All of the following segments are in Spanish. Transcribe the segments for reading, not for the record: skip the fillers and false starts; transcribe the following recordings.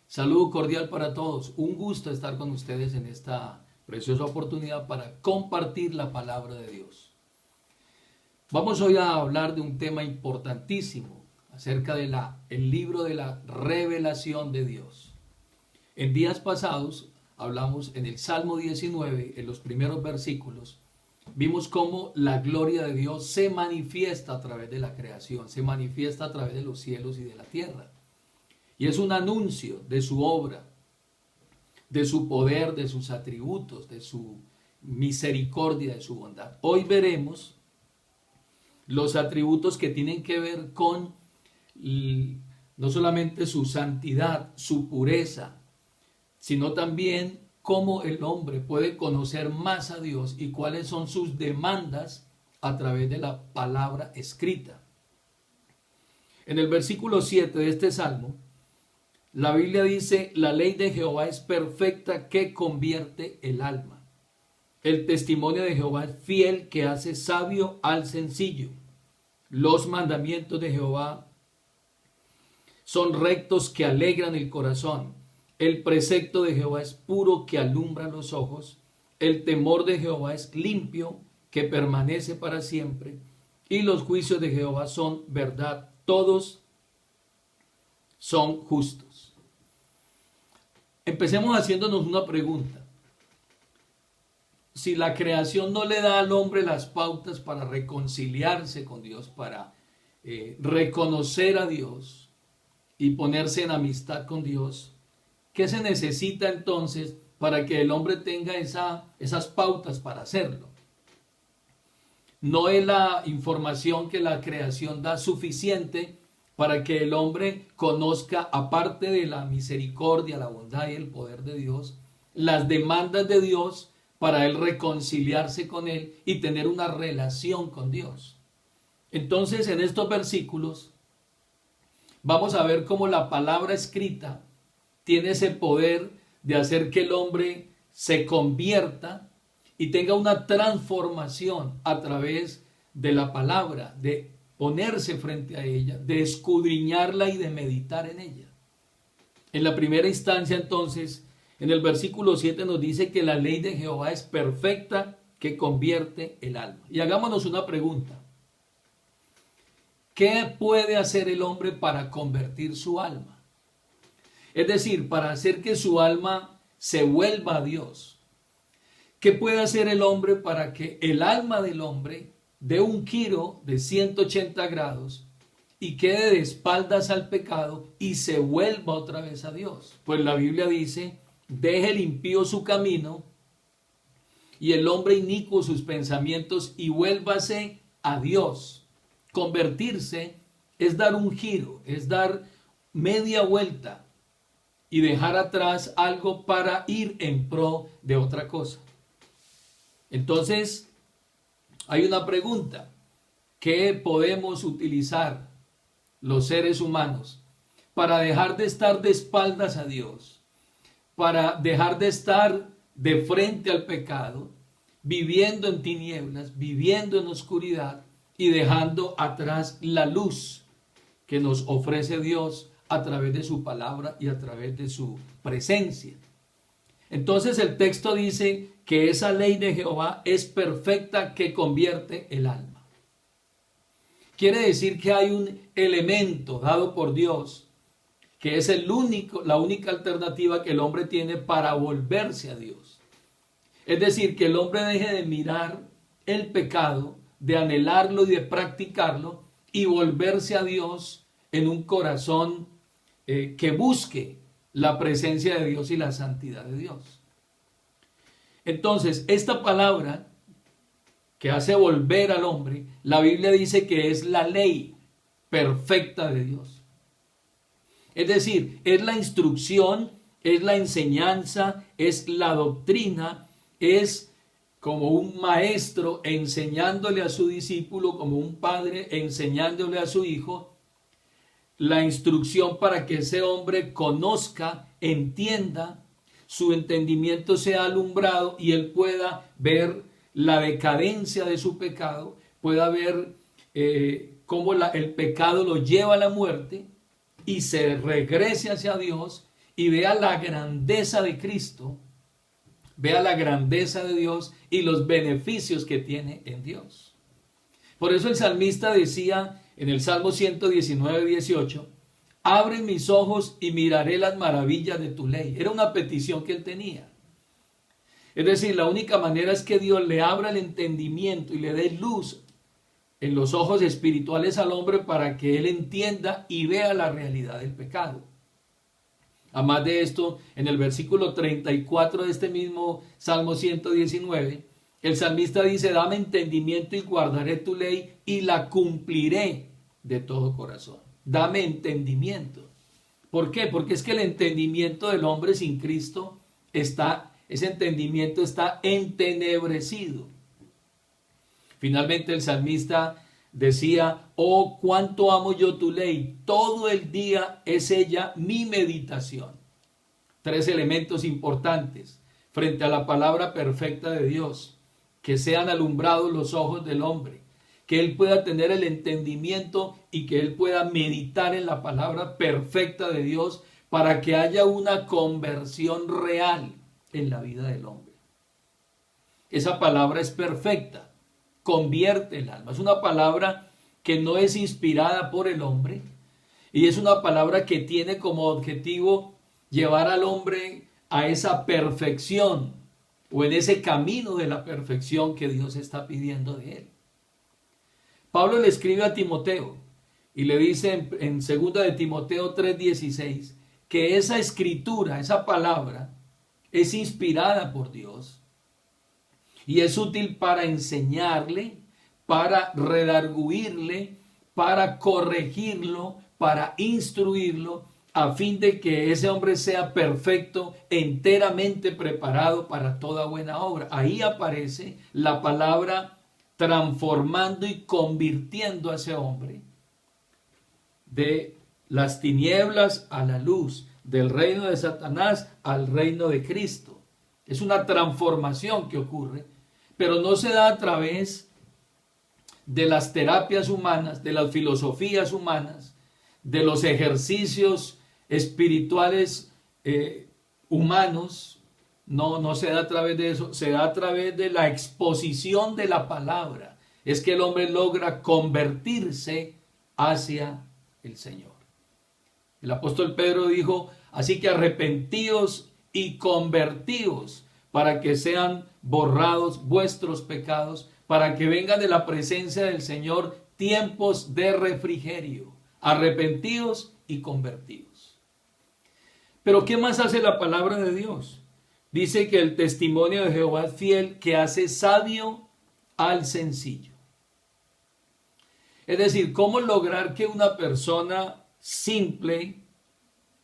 Saludo cordial para todos. Un gusto estar con ustedes en esta preciosa oportunidad para compartir la palabra de Dios. Vamos hoy a hablar de un tema importantísimo acerca de el libro de la revelación de Dios. En días pasados hablamos en el Salmo 19, en los primeros versículos, vimos cómo la gloria de Dios se manifiesta a través de la creación, se manifiesta a través de los cielos y de la tierra. Y es un anuncio de su obra, de su poder, de sus atributos, de su misericordia, de su bondad. Hoy veremos los atributos que tienen que ver con no solamente su santidad, su pureza, sino también cómo el hombre puede conocer más a Dios y cuáles son sus demandas a través de la palabra escrita. En el versículo 7 de este salmo, la Biblia dice: la ley de Jehová es perfecta, que convierte el alma. El testimonio de Jehová es fiel, que hace sabio al sencillo. Los mandamientos de Jehová son rectos, que alegran el corazón. El precepto de Jehová es puro, que alumbra los ojos. El temor de Jehová es limpio, que permanece para siempre. Y los juicios de Jehová son verdad, todos son justos. Empecemos haciéndonos una pregunta. Si la creación no le da al hombre las pautas para reconciliarse con Dios, para reconocer a Dios y ponerse en amistad con Dios, ¿qué se necesita entonces para que el hombre tenga esas pautas para hacerlo? ¿No es la información que la creación da suficiente para que el hombre conozca, aparte de la misericordia, la bondad y el poder de Dios, las demandas de Dios para él reconciliarse con él y tener una relación con Dios? Entonces, en estos versículos vamos a ver cómo la palabra escrita tiene ese poder de hacer que el hombre se convierta y tenga una transformación a través de la palabra, de ponerse frente a ella, de escudriñarla y de meditar en ella. En la primera instancia, entonces, en el versículo 7 nos dice que la ley de Jehová es perfecta, que convierte el alma. Y hagámonos una pregunta. ¿Qué puede hacer el hombre para convertir su alma? Es decir, para hacer que su alma se vuelva a Dios. ¿Qué puede hacer el hombre para que el alma del hombre dé un giro de 180 grados y quede de espaldas al pecado y se vuelva otra vez a Dios? Pues la Biblia dice: deje el impío su camino y el hombre inicuo sus pensamientos, y vuélvase a Dios. Convertirse es dar un giro, es dar media vuelta y dejar atrás algo para ir en pro de otra cosa. Entonces, hay una pregunta: ¿qué podemos utilizar los seres humanos para dejar de estar de espaldas a Dios, para dejar de estar de frente al pecado, viviendo en tinieblas, viviendo en oscuridad y dejando atrás la luz que nos ofrece Dios a través de su palabra y a través de su presencia? Entonces el texto dice que esa ley de Jehová es perfecta, que convierte el alma. Quiere decir que hay un elemento dado por Dios que es la única alternativa que el hombre tiene para volverse a Dios. Es decir, que el hombre deje de mirar el pecado, de anhelarlo y de practicarlo, y volverse a Dios en un corazón que busque la presencia de Dios y la santidad de Dios. Entonces, esta palabra que hace volver al hombre, la Biblia dice que es la ley perfecta de Dios. Es decir, es la instrucción, es la enseñanza, es la doctrina, es como un maestro enseñándole a su discípulo, como un padre enseñándole a su hijo, la instrucción para que ese hombre conozca, entienda, su entendimiento sea alumbrado y él pueda ver la decadencia de su pecado, pueda ver cómo el pecado lo lleva a la muerte y se regrese hacia Dios y vea la grandeza de Cristo, vea la grandeza de Dios y los beneficios que tiene en Dios. Por eso el salmista decía en el Salmo 119, 18, abre mis ojos y miraré las maravillas de tu ley. Era una petición que él tenía. Es decir, la única manera es que Dios le abra el entendimiento y le dé luz en los ojos espirituales al hombre para que él entienda y vea la realidad del pecado. Además de esto, en el versículo 34 de este mismo Salmo 119, el salmista dice, dame entendimiento y guardaré tu ley y la cumpliré de todo corazón. Dame entendimiento. ¿Por qué? Porque es que el entendimiento del hombre sin Cristo ese entendimiento está entenebrecido. Finalmente el salmista decía, oh, cuánto amo yo tu ley, todo el día es ella mi meditación. 3 elementos importantes frente a la palabra perfecta de Dios, que sean alumbrados los ojos del hombre, que él pueda tener el entendimiento y que él pueda meditar en la palabra perfecta de Dios para que haya una conversión real en la vida del hombre. Esa palabra es perfecta, convierte el alma. Es una palabra que no es inspirada por el hombre y es una palabra que tiene como objetivo llevar al hombre a esa perfección o en ese camino de la perfección que Dios está pidiendo de él. Pablo le escribe a Timoteo y le dice en 2 de Timoteo 3:16 que esa escritura, esa palabra, es inspirada por Dios y es útil para enseñarle, para redarguirle, para corregirlo, para instruirlo, a fin de que ese hombre sea perfecto, enteramente preparado para toda buena obra. Ahí aparece la palabra transformando y convirtiendo a ese hombre de las tinieblas a la luz, del reino de Satanás al reino de Cristo. Es una transformación que ocurre, pero no se da a través de las terapias humanas, de las filosofías humanas, de los ejercicios espirituales humanos. No se da a través de eso, se da a través de la exposición de la palabra. Es que el hombre logra convertirse hacia el Señor. El apóstol Pedro dijo, así que arrepentíos y convertíos para que sean borrados vuestros pecados, para que vengan de la presencia del Señor tiempos de refrigerio. Arrepentíos y convertíos. Pero ¿qué más hace la palabra de Dios? Dice que el testimonio de Jehová es fiel, que hace sabio al sencillo. Es decir, ¿cómo lograr que una persona simple,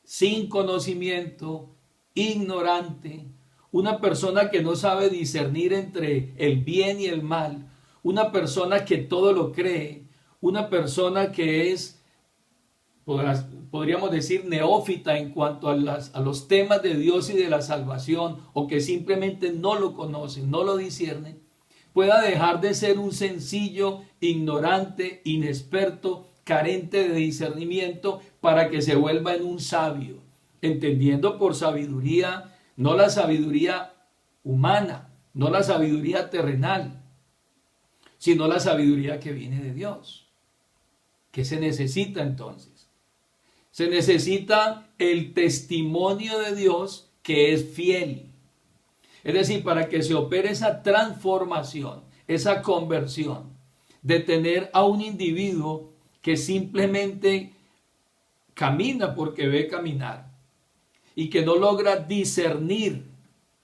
sin conocimiento, ignorante, una persona que no sabe discernir entre el bien y el mal, una persona que todo lo cree, una persona que es, podríamos decir, neófita en cuanto a los temas de Dios y de la salvación, o que simplemente no lo conoce, no lo discierne, pueda dejar de ser un sencillo, ignorante, inexperto, carente de discernimiento, para que se vuelva en un sabio, entendiendo por sabiduría no la sabiduría humana, no la sabiduría terrenal, sino la sabiduría que viene de Dios. ¿Qué se necesita entonces? Se necesita el testimonio de Dios que es fiel. Es decir, para que se opere esa transformación, esa conversión, de tener a un individuo que simplemente camina porque ve caminar y que no logra discernir,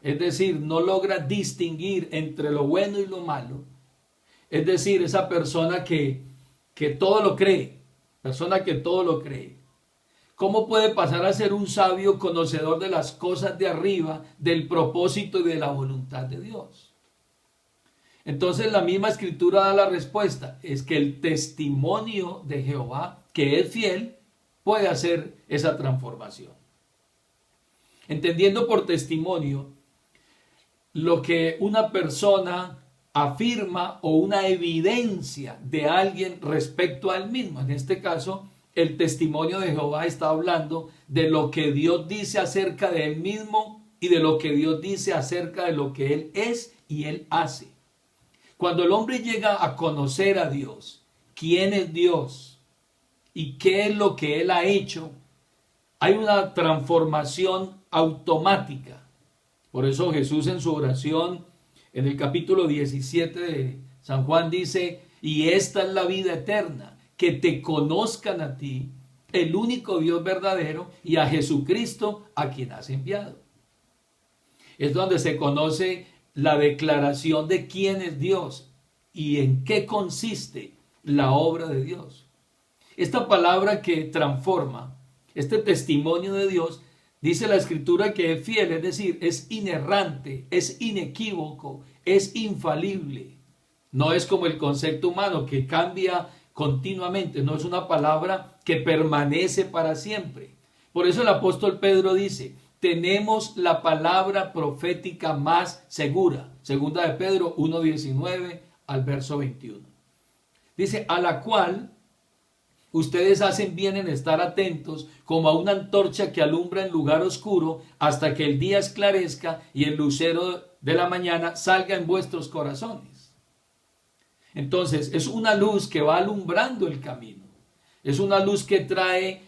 es decir, no logra distinguir entre lo bueno y lo malo. Es decir, esa persona que todo lo cree, persona que todo lo cree. ¿Cómo puede pasar a ser un sabio conocedor de las cosas de arriba, del propósito y de la voluntad de Dios? Entonces la misma escritura da la respuesta, es que el testimonio de Jehová, que es fiel, puede hacer esa transformación. Entendiendo por testimonio lo que una persona afirma o una evidencia de alguien respecto a él mismo. En este caso, el testimonio de Jehová está hablando de lo que Dios dice acerca de él mismo y de lo que Dios dice acerca de lo que él es y él hace. Cuando el hombre llega a conocer a Dios, quién es Dios y qué es lo que él ha hecho, hay una transformación automática. Por eso Jesús en su oración, en el capítulo 17 de San Juan dice, y esta es la vida eterna, que te conozcan a ti, el único Dios verdadero, y a Jesucristo a quien has enviado. Es donde se conoce la declaración de quién es Dios y en qué consiste la obra de Dios. Esta palabra que transforma, este testimonio de Dios, dice la Escritura que es fiel, es decir, es inerrante, es inequívoco, es infalible. No es como el concepto humano que cambia continuamente, no es una palabra que permanece para siempre. Por eso el apóstol Pedro dice, tenemos la palabra profética más segura. Segunda de Pedro 1:19 al verso 21. Dice, a la cual ustedes hacen bien en estar atentos como a una antorcha que alumbra en lugar oscuro hasta que el día esclarezca y el lucero de la mañana salga en vuestros corazones. Entonces, es una luz que va alumbrando el camino. Es una luz que trae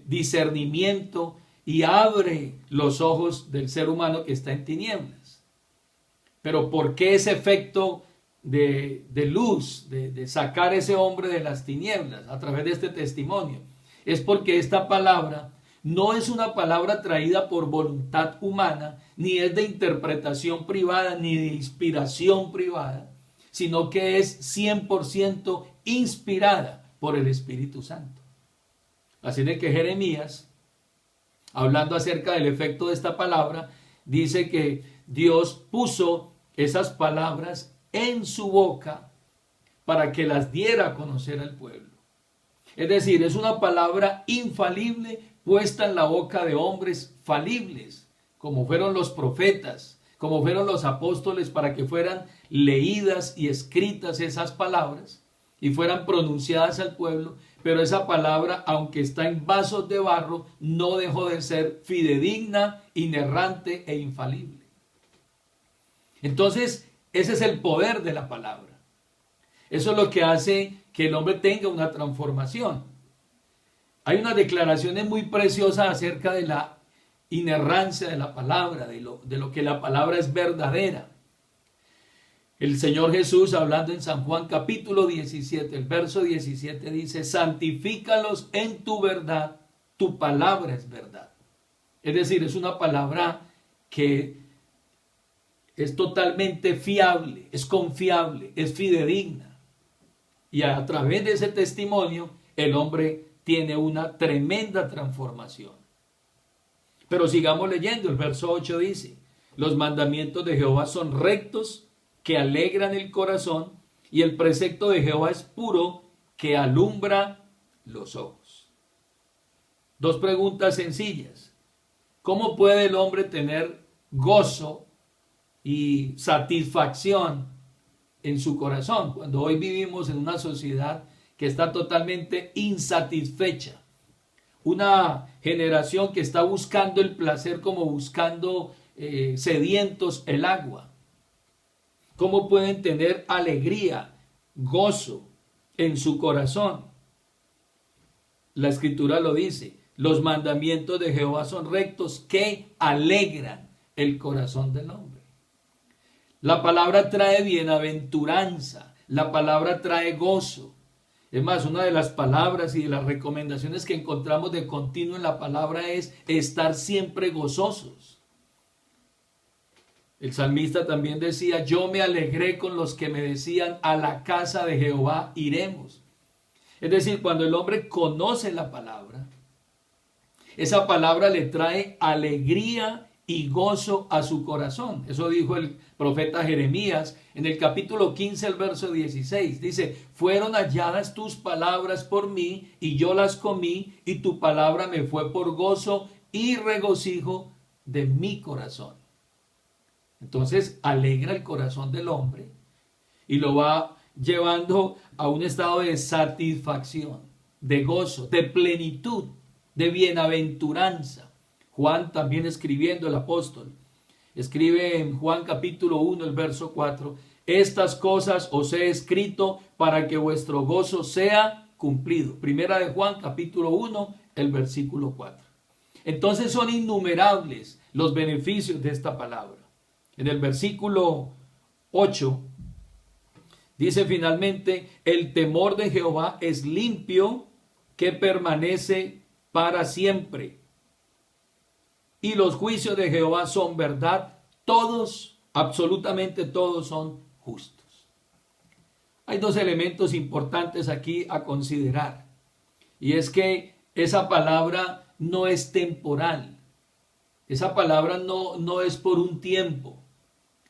discernimiento y abre los ojos del ser humano que está en tinieblas. Pero ¿por qué ese efecto de luz, de sacar ese hombre de las tinieblas a través de este testimonio? Es porque esta palabra no es una palabra traída por voluntad humana, ni es de interpretación privada, ni de inspiración privada, sino que es 100% inspirada por el Espíritu Santo. Así de que Jeremías, hablando acerca del efecto de esta palabra, dice que Dios puso esas palabras en su boca para que las diera a conocer al pueblo. Es decir, es una palabra infalible puesta en la boca de hombres falibles, como fueron los profetas, como fueron los apóstoles, para que fueran leídas y escritas esas palabras y fueran pronunciadas al pueblo. Pero esa palabra, aunque está en vasos de barro, no dejó de ser fidedigna, inerrante e infalible. Entonces, ese es el poder de la palabra. Eso es lo que hace que el hombre tenga una transformación. Hay unas declaraciones muy preciosas acerca de la inerrancia de la palabra, de lo que la palabra es verdadera. El Señor Jesús, hablando en San Juan capítulo 17, el verso 17 dice, santifícalos en tu verdad, tu palabra es verdad. Es decir, es una palabra que es totalmente fiable, es confiable, es fidedigna. Y a través de ese testimonio, el hombre tiene una tremenda transformación. Pero sigamos leyendo, el verso 8 dice, los mandamientos de Jehová son rectos, que alegran el corazón, y el precepto de Jehová es puro, que alumbra los ojos. Dos preguntas sencillas. ¿Cómo puede el hombre tener gozo y satisfacción en su corazón cuando hoy vivimos en una sociedad que está totalmente insatisfecha? Una generación que está buscando el placer como buscando sedientos el agua. ¿Cómo pueden tener alegría, gozo en su corazón? La Escritura lo dice, los mandamientos de Jehová son rectos que alegran el corazón del hombre. La palabra trae bienaventuranza, la palabra trae gozo. Es más, una de las palabras y de las recomendaciones que encontramos de continuo en la palabra es estar siempre gozosos. El salmista también decía, yo me alegré con los que me decían, a la casa de Jehová iremos. Es decir, cuando el hombre conoce la palabra, esa palabra le trae alegría y gozo a su corazón. Eso dijo el profeta Jeremías en el capítulo 15, el verso 16. Dice, fueron halladas tus palabras por mí y yo las comí y tu palabra me fue por gozo y regocijo de mi corazón. Entonces alegra el corazón del hombre y lo va llevando a un estado de satisfacción. de gozo, de plenitud, de bienaventuranza. Juan también escribiendo, el apóstol, escribe en Juan capítulo 1, el verso 4, estas cosas os he escrito para que vuestro gozo sea cumplido. Primera de Juan capítulo 1, el versículo 4. Entonces son innumerables los beneficios de esta palabra. En el versículo 8 dice finalmente, el temor de Jehová es limpio, que permanece para siempre. Y los juicios de Jehová son verdad, todos, absolutamente todos son justos. Hay dos elementos importantes aquí a considerar. Y es que esa palabra no es temporal. Esa palabra no es por un tiempo.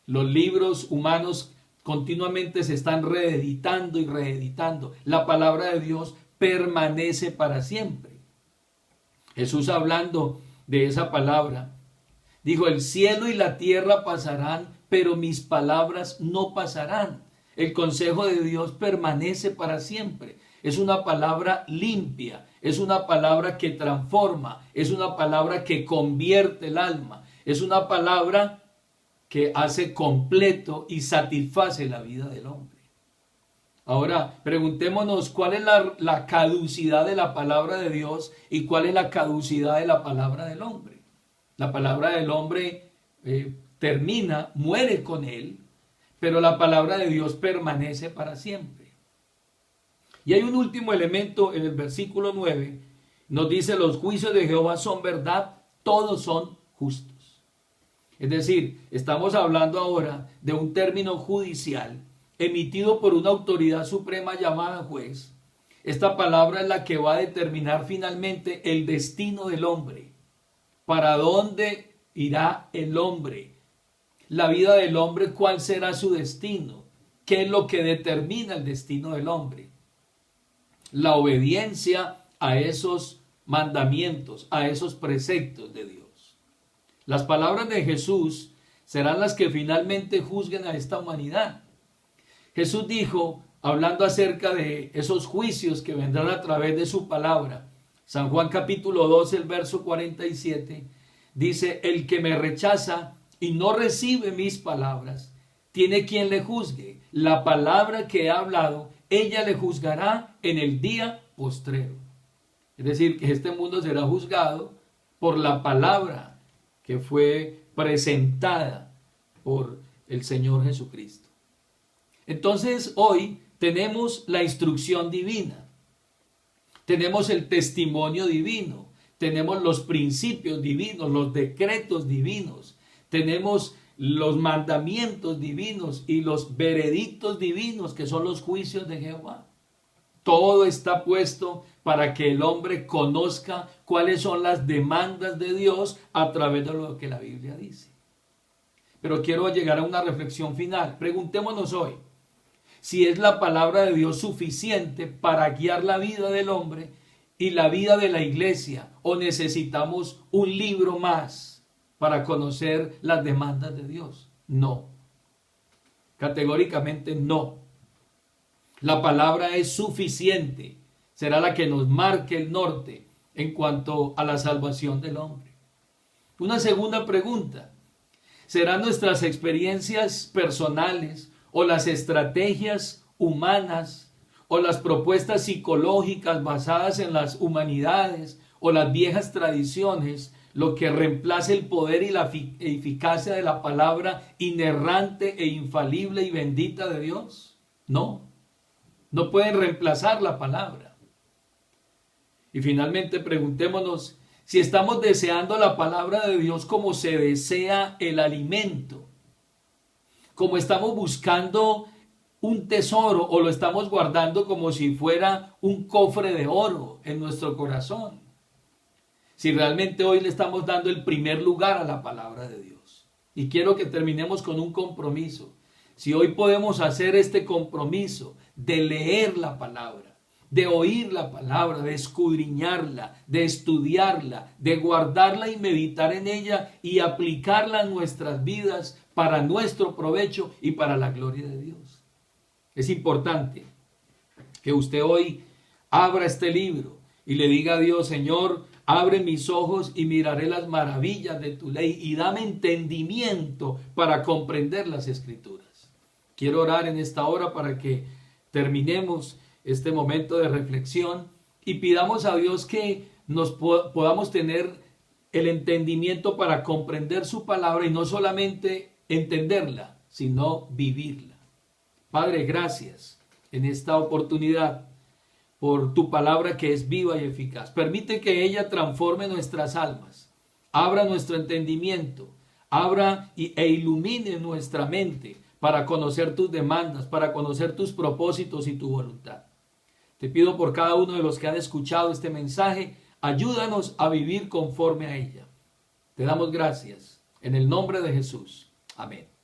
Los libros humanos continuamente se están reeditando y reeditando. La palabra de Dios permanece para siempre. Jesús, hablando de esa palabra, dijo, el cielo y la tierra pasarán, pero mis palabras no pasarán. El consejo de Dios permanece para siempre. Es una palabra limpia, es una palabra que transforma, es una palabra que convierte el alma, es una palabra que hace completo y satisface la vida del hombre. Ahora, preguntémonos cuál es la caducidad de la palabra de Dios y cuál es la caducidad de la palabra del hombre. La palabra del hombre termina, muere con él, pero la palabra de Dios permanece para siempre. Y hay un último elemento en el versículo 9, nos dice, los juicios de Jehová son verdad, todos son justos. Es decir, estamos hablando ahora de un término judicial emitido por una autoridad suprema llamada juez. Esta palabra es la que va a determinar finalmente el destino del hombre. ¿Para dónde irá el hombre? La vida del hombre, ¿cuál será su destino? ¿Qué es lo que determina el destino del hombre? La obediencia a esos mandamientos, a esos preceptos de Dios. Las palabras de Jesús serán las que finalmente juzguen a esta humanidad. Jesús dijo, hablando acerca de esos juicios que vendrán a través de su palabra, San Juan capítulo 12, el verso 47, dice, el que me rechaza y no recibe mis palabras, tiene quien le juzgue. La palabra que he hablado, ella le juzgará en el día postrero. Es decir, que este mundo será juzgado por la palabra que fue presentada por el Señor Jesucristo. Entonces, hoy tenemos la instrucción divina, tenemos el testimonio divino, tenemos los principios divinos, los decretos divinos, tenemos los mandamientos divinos y los veredictos divinos, que son los juicios de Jehová. Todo está puesto para que el hombre conozca cuáles son las demandas de Dios a través de lo que la Biblia dice. Pero quiero llegar a una reflexión final. Preguntémonos hoy, si es la palabra de Dios suficiente para guiar la vida del hombre y la vida de la iglesia, o necesitamos un libro más para conocer las demandas de Dios. No, categóricamente no. La palabra es suficiente, será la que nos marque el norte en cuanto a la salvación del hombre. Una segunda pregunta, ¿serán nuestras experiencias personales o las estrategias humanas o las propuestas psicológicas basadas en las humanidades o las viejas tradiciones lo que reemplace el poder y la eficacia de la palabra inerrante e infalible y bendita de Dios? No, no pueden reemplazar la palabra. Y finalmente preguntémonos si estamos deseando la palabra de Dios como se desea el alimento, como estamos buscando un tesoro o lo estamos guardando como si fuera un cofre de oro en nuestro corazón. Si realmente hoy le estamos dando el primer lugar a la palabra de Dios. Y quiero que terminemos con un compromiso. Si hoy podemos hacer este compromiso de leer la palabra, de oír la palabra, de escudriñarla, de estudiarla, de guardarla y meditar en ella y aplicarla en nuestras vidas para nuestro provecho y para la gloria de Dios. Es importante que usted hoy abra este libro y le diga a Dios: Señor, abre mis ojos y miraré las maravillas de tu ley y dame entendimiento para comprender las Escrituras. Quiero orar en esta hora para que terminemos este momento de reflexión y pidamos a Dios que nos podamos tener el entendimiento para comprender su palabra y no solamente entenderla, sino vivirla. Padre, gracias en esta oportunidad por tu palabra que es viva y eficaz. Permite que ella transforme nuestras almas, abra nuestro entendimiento, abra e ilumine nuestra mente para conocer tus demandas, para conocer tus propósitos y tu voluntad. Te pido por cada uno de los que han escuchado este mensaje, ayúdanos a vivir conforme a ella. Te damos gracias en el nombre de Jesús. Amén.